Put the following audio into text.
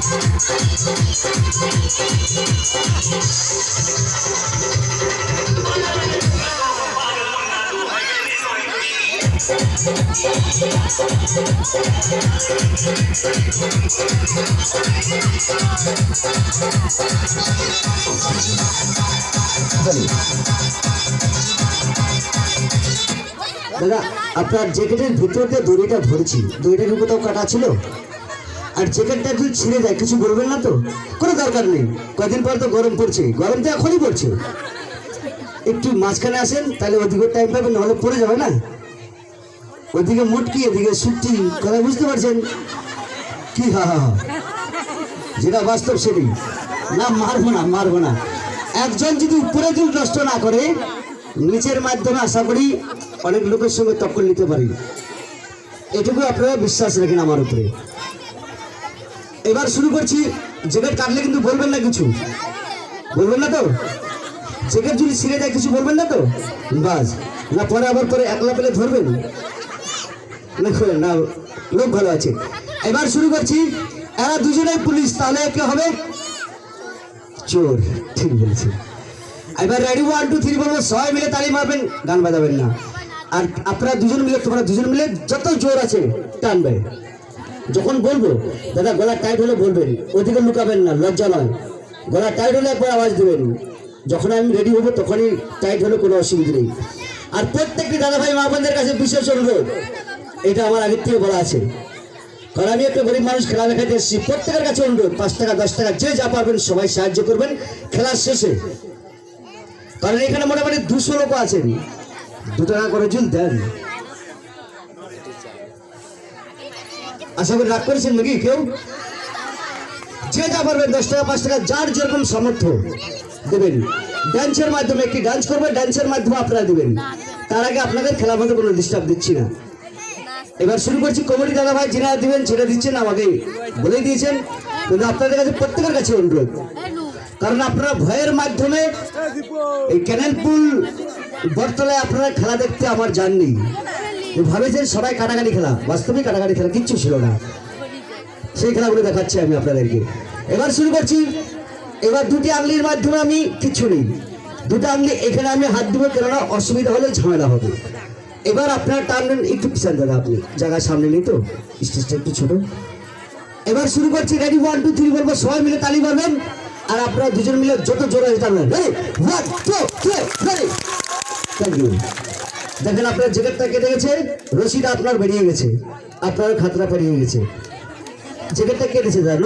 দাদা আপনার জ্যাকেটের ভিতর দিয়ে দড়িটা ধরেছি, দড়িটা কি কোথাও কাটা ছিল? আর জ্যাকেটটা যদি ছিঁড়ে যায় কিছু বলবেন না তো? কোনো দরকার নেই, কদিন পর তো গরম পড়ছে, গরম তো এখনই পড়ছে। একটু মাঝখানে আসেন, তাহলে ওদিকে টাইম পাবেন, নাহলে পড়ে যাবে না। ওদিকে মুটকি, এদিকে সুটকি, কথা বুঝতে পারছেন কি? হা হা, যেটা বাস্তব সেটাই। না মারবো না, মারবো না। একজন যদি উপরে যদি নষ্ট না করে, নিচের মাধ্যমে আশা করি অনেক লোকের সঙ্গে টক্কর নিতে পারি, এটুকু আপনারা বিশ্বাস রাখেন আমার উপরে। এবার শুরু করছি। জ্যাকেট কাটলে কিন্তু বলবেন না, কিছু বলবেন না তো? জ্যাকেট যদি ছিঁড়ে যায় কিছু বলবেন না তো? বাস না, পরে আবার পরে একলা পেলে ধরবেন না, লোক ভালো আছে। এবার শুরু করছি। এরা দুজনেই পুলিশ, তাহলে কে হবে? চোর। ঠিক বলেছি। এবার রেডি 1 2 3 বলবো, সবাই মিলে তালি মারবেন, গান বাজাবেন না। আর আপনারা দুজন মিলে, তোমরা দুজন মিলে যত জোর আছে টানবে। যখন বলবো দাদা গলা টাইট হলে বলবেন, ওদিকে লুকাবেন না, লজ্জা নয়। গলা টাইট হলে একবার আওয়াজ দেবেন। যখন আমি রেডি হবো তখনই টাইট হলে কোনো অসুবিধা নেই। আর প্রত্যেকটি দাদা ভাই মা বোনদের কাছে বিশেষ অনুরোধ, এটা আমার আগের থেকে বলা আছে, কারণ আমি একটা গরিব মানুষ, খেলা দেখাতে এসেছি। প্রত্যেকের কাছে অনুরোধ, 5 টাকা 10 টাকা যে যা পারবেন সবাই সাহায্য করবেন খেলার শেষে। কারণ এখানে মোটামুটি 200 লোক আছেন, 2 টাকা করে জুল দেন। আশা করি রাগ করেছেন নাকি কেউ? যে যা পারবেন 10 টাকা 5 টাকা যার যেরকম সামর্থ্য দেবেন। ডান্সের মাধ্যমে একটি ডান্স করবে, ডান্সের মাধ্যমে আপনারা দেবেন। তার আগে আপনাদের খেলার মধ্যে কোনো ডিস্টার্ব দিচ্ছি না। এবার শুরু করছি। কমেডি দাদা ভাই যেটা দিবেন সেটা দিচ্ছেন, আমাকে বলে দিয়েছেন, কিন্তু আপনাদের কাছে প্রত্যেকের কাছে অনুরোধ, কারণ আপনারা ভয়ের মাধ্যমে এই ক্যানেলপুল বটতলায় আপনারা খেলা দেখতে আমার যাননি। ভাবেছেন সবাই কাটাকাটি খেলা, বাস্তবে কাটাকাটি খেলা কিচ্ছু ছিল না। সেই খেলাগুলো দেখাচ্ছি আমি আপনাদেরকে। এবার শুরু করছি। এবার 2টি আঙুলির মাধ্যমে আমি কিচ্ছু নেই, 2টা আঙুলি এখানে আমি হাত দেবো, কেননা অসুবিধা হলে ঝামেলা হবে। এবার আপনারা টানবেন, একটু পিছান দাদা, আপনি জায়গার সামনে নেই তো, স্টেজটা একটু ছোট। এবার শুরু করছি। রেডি 1 2 3 বলবো, সবাই মিলে তালি মারবেন। আর আপনারা দুজন মিলে যত জোরে টানবেন। Ready 1 2 3 ready. Thank you. দেখেন আপনার জ্যাকেটটা কেটে গেছে, রশিটা আপনার বেরিয়ে গেছে, আপনার খাতরা পেরিয়ে গেছে, জ্যাকেটটা কেটেছে দাদা।